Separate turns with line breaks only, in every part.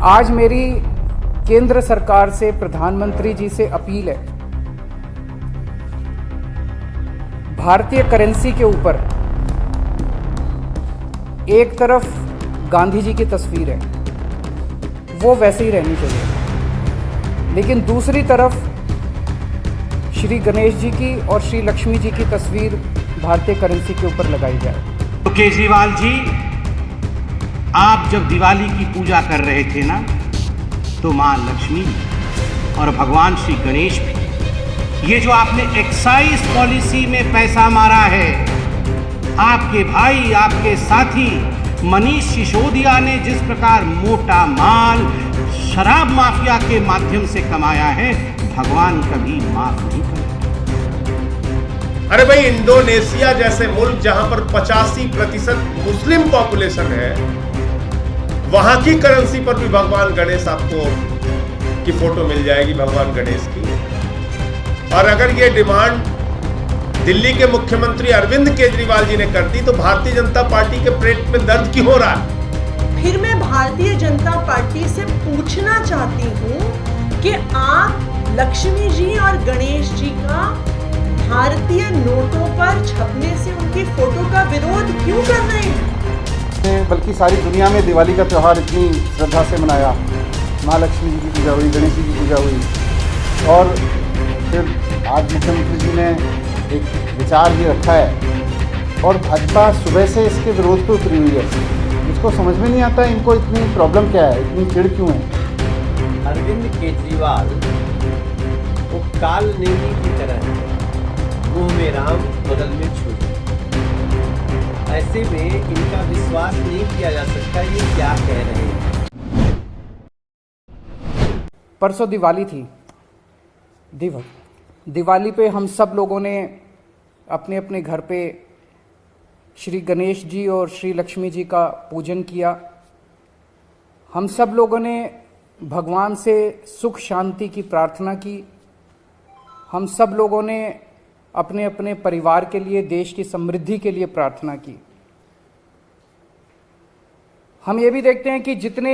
आज मेरी केंद्र सरकार से, प्रधानमंत्री जी से अपील है, भारतीय करेंसी के ऊपर एक तरफ गांधी जी की तस्वीर है, वो वैसे ही रहनी चाहिए, लेकिन दूसरी तरफ श्री गणेश जी की और श्री लक्ष्मी जी की तस्वीर भारतीय करेंसी के ऊपर लगाई जाए।
तो केजरीवाल जी, आप जब दिवाली की पूजा कर रहे थे ना, तो मां लक्ष्मी और भगवान श्री गणेश भी, ये जो आपने एक्साइज पॉलिसी में पैसा मारा है, आपके भाई, आपके साथी मनीष सिसोदिया ने जिस प्रकार मोटा माल शराब माफिया के माध्यम से कमाया है, भगवान कभी माफ नहीं करेगा।
अरे भाई, इंडोनेशिया जैसे मुल्क जहां पर 85% मुस्लिम पॉपुलेशन है, वहां की करेंसी पर भी भगवान गणेश आपको की फोटो मिल जाएगी, भगवान गणेश की। और अगर ये डिमांड दिल्ली के मुख्यमंत्री अरविंद केजरीवाल जी ने कर दी, तो भारतीय जनता पार्टी के पेट में दर्द क्यों हो रहा है?
फिर मैं भारतीय जनता पार्टी से पूछना चाहती हूँ कि आप लक्ष्मी जी और गणेश जी का भारतीय नोटों पर छपने से उनकी फोटो का विरोध क्यों कर रहे हैं?
बल्कि सारी दुनिया में दिवाली का त्यौहार इतनी श्रद्धा से मनाया, माँ लक्ष्मी जी की पूजा हुई, गणेश जी की पूजा हुई, और फिर आज मुख्यमंत्री जी ने एक विचार भी रखा है और भाजपा सुबह से इसके विरोध पे उतरी हुई है। मुझको समझ में नहीं आता इनको इतनी प्रॉब्लम क्या है, इतनी चिढ़ क्यों है?
अरविंद केजरीवाल वो काल नेमी की तरह है, मुंह में राम बगल में छुरी। ऐसे में इनका विश्वास नहीं किया जा सकता ये क्या कह रहे हैं।
परसों दिवाली थी। दिवाली पे हम सब लोगों ने अपने अपने घर पे श्री गणेश जी और श्री लक्ष्मी जी का पूजन किया। हम सब लोगों ने भगवान से सुख शांति की प्रार्थना की। हम सब लोगों ने अपने अपने परिवार के लिए, देश की समृद्धि के लिए प्रार्थना की। हम ये भी देखते हैं कि जितने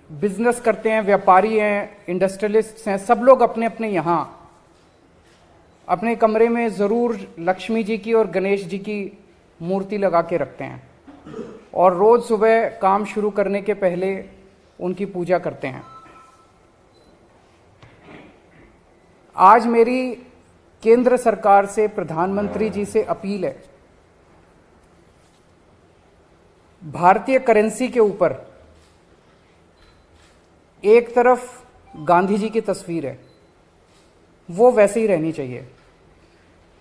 बिजनेस करते हैं, व्यापारी हैं, इंडस्ट्रियलिस्ट्स हैं, सब लोग अपने अपने यहाँ अपने कमरे में ज़रूर लक्ष्मी जी की और गणेश जी की मूर्ति लगा के रखते हैं और रोज़ सुबह काम शुरू करने के पहले उनकी पूजा करते हैं। आज मेरी केंद्र सरकार से, प्रधानमंत्री जी से अपील है, भारतीय करेंसी के ऊपर एक तरफ गांधी जी की तस्वीर है, वो वैसे ही रहनी चाहिए,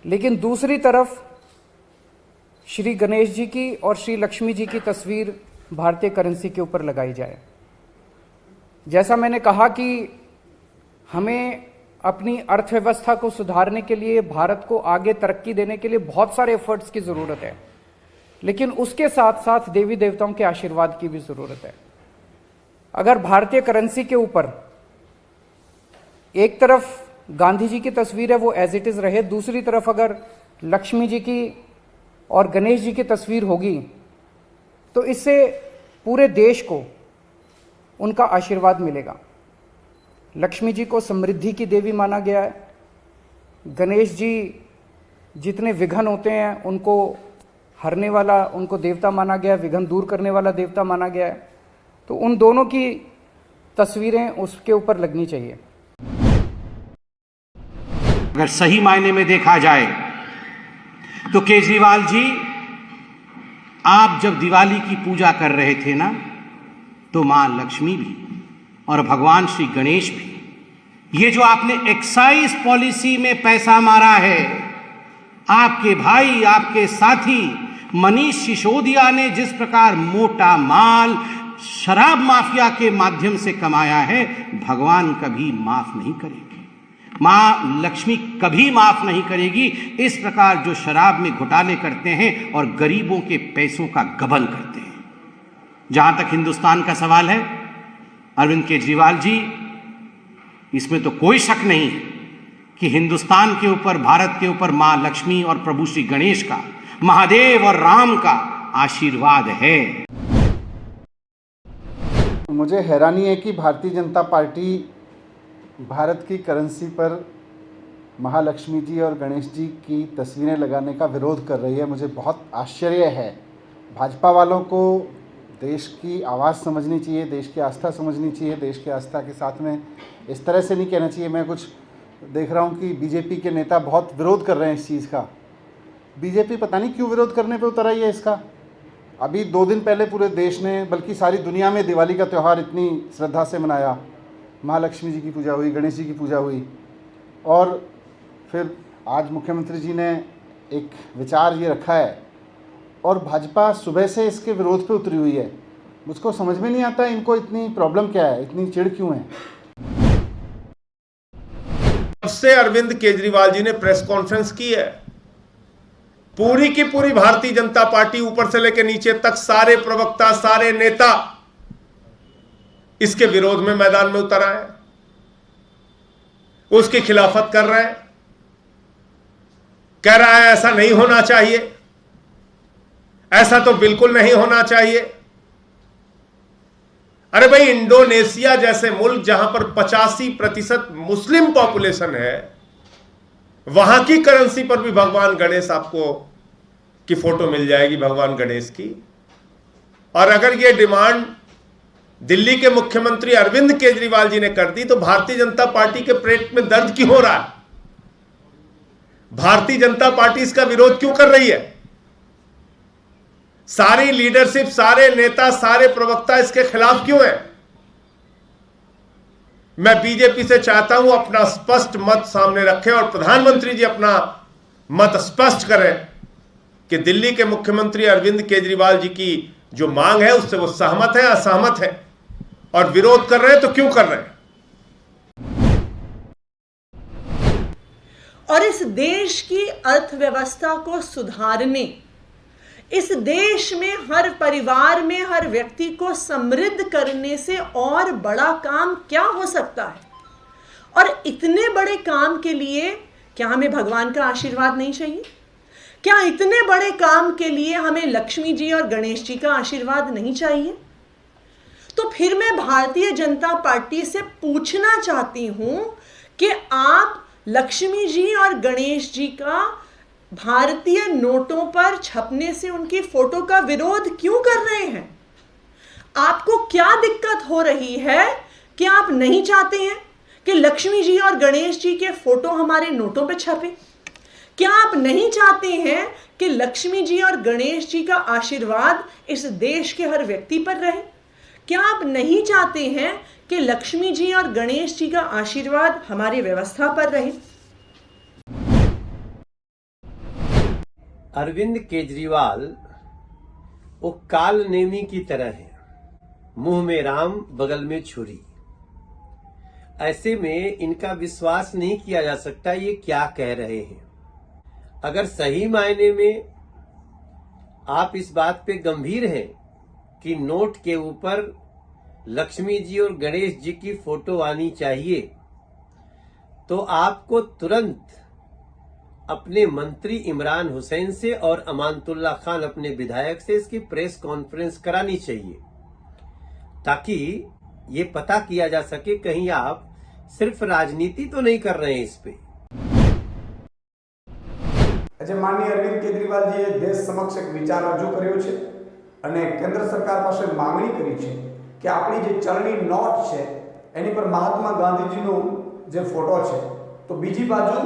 लेकिन दूसरी तरफ श्री गणेश जी की और श्री लक्ष्मी जी की तस्वीर भारतीय करेंसी के ऊपर लगाई जाए। जैसा मैंने कहा कि हमें अपनी अर्थव्यवस्था को सुधारने के लिए, भारत को आगे तरक्की देने के लिए बहुत सारे एफर्ट्स की ज़रूरत है, लेकिन उसके साथ साथ देवी देवताओं के आशीर्वाद की भी ज़रूरत है। अगर भारतीय करेंसी के ऊपर एक तरफ गांधी जी की तस्वीर है, वो एज इट इज़ रहे, दूसरी तरफ अगर लक्ष्मी जी की और गणेश जी की तस्वीर होगी, तो इससे पूरे देश को उनका आशीर्वाद मिलेगा। लक्ष्मी जी को समृद्धि की देवी माना गया है। गणेश जी जितने विघ्न होते हैं उनको हरने वाला, उनको देवता माना गया है, विघ्न दूर करने वाला देवता माना गया है। तो उन दोनों की तस्वीरें उसके ऊपर लगनी चाहिए।
अगर सही मायने में देखा जाए तो केजरीवाल जी, आप जब दिवाली की पूजा कर रहे थे ना, तो मां लक्ष्मी भी और भगवान श्री गणेश भी, ये जो आपने एक्साइज पॉलिसी में पैसा मारा है, आपके भाई, आपके साथी मनीष सिसोदिया ने जिस प्रकार मोटा माल शराब माफिया के माध्यम से कमाया है, भगवान कभी माफ नहीं करेगी, मां लक्ष्मी कभी माफ नहीं करेगी। इस प्रकार जो शराब में घोटाले करते हैं और गरीबों के पैसों का गबन करते हैं। जहां तक हिंदुस्तान का सवाल है, अरविंद केजरीवाल जी, इसमें तो कोई शक नहीं है कि हिंदुस्तान के ऊपर, भारत के ऊपर मां लक्ष्मी और प्रभु श्री गणेश का, महादेव और राम का आशीर्वाद है।
मुझे हैरानी है कि भारतीय जनता पार्टी भारत की करेंसी पर महालक्ष्मी जी और गणेश जी की तस्वीरें लगाने का विरोध कर रही है। मुझे बहुत आश्चर्य है। भाजपा वालों को देश की आवाज़ समझनी चाहिए, देश की आस्था समझनी चाहिए। देश की आस्था के साथ में इस तरह से नहीं कहना चाहिए। मैं कुछ देख रहा हूँ कि बीजेपी के नेता बहुत विरोध कर रहे हैं इस चीज़ का। बीजेपी पता नहीं क्यों विरोध करने पे उतर आई है इसका। अभी 2 दिन पहले पूरे देश ने, बल्कि सारी दुनिया में दिवाली का त्यौहार इतनी श्रद्धा से मनाया। महालक्ष्मी जी की पूजा हुई, गणेश जी की पूजा हुई, और फिर आज मुख्यमंत्री जी ने एक विचार ये रखा है और भाजपा सुबह से इसके विरोध पे उतरी हुई है। मुझको समझ में नहीं आता इनको इतनी प्रॉब्लम क्या है, इतनी चिढ़ क्यों है।
सबसे अरविंद केजरीवाल जी ने प्रेस कॉन्फ्रेंस की है। पूरी की पूरी भारतीय जनता पार्टी ऊपर से लेकर नीचे तक सारे प्रवक्ता, सारे नेता इसके विरोध में मैदान में उतर आए, उसकी खिलाफत कर रहे हैं, कह रहा है ऐसा नहीं होना चाहिए, ऐसा तो बिल्कुल नहीं होना चाहिए। अरे भाई, इंडोनेशिया जैसे मुल्क जहां पर 85% मुस्लिम पॉपुलेशन है, वहां की करेंसी पर भी भगवान गणेश आपको की फोटो मिल जाएगी, भगवान गणेश की। और अगर यह डिमांड दिल्ली के मुख्यमंत्री अरविंद केजरीवाल जी ने कर दी तो भारतीय जनता पार्टी के पेट में दर्द क्यों हो रहा है? भारतीय जनता पार्टी इसका विरोध क्यों कर रही है? सारी लीडरशिप, सारे नेता, सारे प्रवक्ता इसके खिलाफ क्यों है? मैं बीजेपी से चाहता हूं अपना स्पष्ट मत सामने रखें और प्रधानमंत्री जी अपना मत स्पष्ट करें कि दिल्ली के मुख्यमंत्री अरविंद केजरीवाल जी की जो मांग है उससे वो सहमत है, असहमत है, और विरोध कर रहे हैं तो क्यों कर रहे हैं।
और इस देश की अर्थव्यवस्था को सुधारने, इस देश में हर परिवार में हर व्यक्ति को समृद्ध करने से और बड़ा काम क्या हो सकता है? और इतने बड़े काम के लिए क्या हमें भगवान का आशीर्वाद नहीं चाहिए? क्या इतने बड़े काम के लिए हमें लक्ष्मी जी और गणेश जी का आशीर्वाद नहीं चाहिए? तो फिर मैं भारतीय जनता पार्टी से पूछना चाहती हूं कि आप लक्ष्मी जी और गणेश जी का भारतीय नोटों पर छपने से उनकी फोटो का विरोध क्यों कर रहे हैं? आपको क्या दिक्कत हो रही है कि आप नहीं चाहते हैं कि लक्ष्मी जी और गणेश जी के फोटो हमारे नोटों पर छपे? क्या आप नहीं चाहते हैं कि लक्ष्मी जी और गणेश जी का आशीर्वाद इस देश के हर व्यक्ति पर रहे? क्या आप नहीं चाहते हैं कि लक्ष्मी जी और गणेश जी का आशीर्वाद हमारी व्यवस्था पर रहे?
अरविंद केजरीवाल वो काल नेमी की तरह है, मुंह में राम बगल में छुरी। ऐसे में इनका विश्वास नहीं किया जा सकता ये क्या कह रहे हैं। अगर सही मायने में आप इस बात पे गंभीर हैं कि नोट के ऊपर लक्ष्मी जी और गणेश जी की फोटो आनी चाहिए, तो आपको तुरंत अपने मंत्री इमरान हुसैन से और अमानतुल्लाह खान अपने विधायक से इसकी प्रेस कॉन्फ्रेंस करानी चाहिए, ताकि ये पता किया जा सके कहीं आप सिर्फ राजनीति तो नहीं कर रहे हैं इस पे।
આજે માનનીય અરવિંદ કેજરીવાલજીએ દેશ સમક્ષ એક વિચાર રજૂ કર્યો છે અને કેન્દ્ર સરકાર પાસે માંગણી કરી છે કે આપણી જે ચલણી નોટ છે એની પર મહાત્મા ગાંધીજીનો જે ફોટો છે તો બીજી બાજુ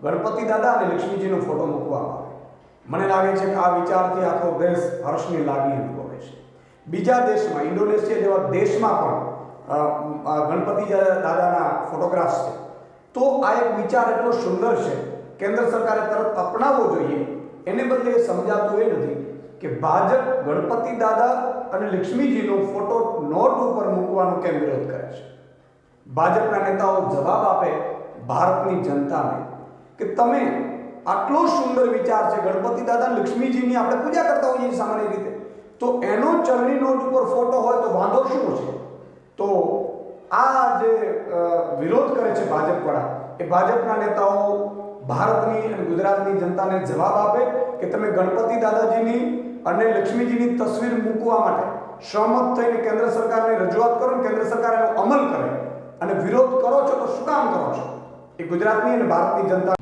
ગણપતિ દાદા અને લક્ષ્મીજીનો ફોટો મૂકવામાં આવે। મને લાગે છે કે આ વિચારથી આખો દેશ હર્ષની લાગણી અનુભવે છે। બીજા દેશમાં, ઇન્ડોનેશિયા જેવા દેશમાં પણ ગણપતિ દાદાના ફોટોગ્રાફ્સ છે। તો આ એક વિચાર એટલો સુંદર છે, केंद्र सरकारे तरफ अपनावो जोईए। एने बदले समझातुं ए नथी के भाजप गणपति दादा अने लक्ष्मीजीनो फोटो नोट पर मूकवानो केम विरोध करे छे। भाजपना नेताओ जवाब आपे भारतनी जनताने के तमे आटलो सुंदर विचार छे, गणपति दादा लक्ष्मीजीनी आपणे पूजा करता होईए सामान्य रीते, तो एनो चलनी नोट पर फोटो होय तो वांधो शुं छे? तो आ जे विरोध करे छे भाजपवाळा, ए भाजपना नेताओ भारतनी અને ગુજરાતની જનતાને જવાબ આપે કે તમે ગણપતિ દાદાજીની અને લક્ષ્મીજીની તસવીર મૂકવા માટે સહમત થઈને કેન્દ્ર સરકારને રજૂઆત કરો, કેન્દ્ર સરકાર એનો અમલ કરે, અને વિરોધ કરો છો તો શું કામ કરો છો? એ ગુજરાતની અને ભારતની જનતા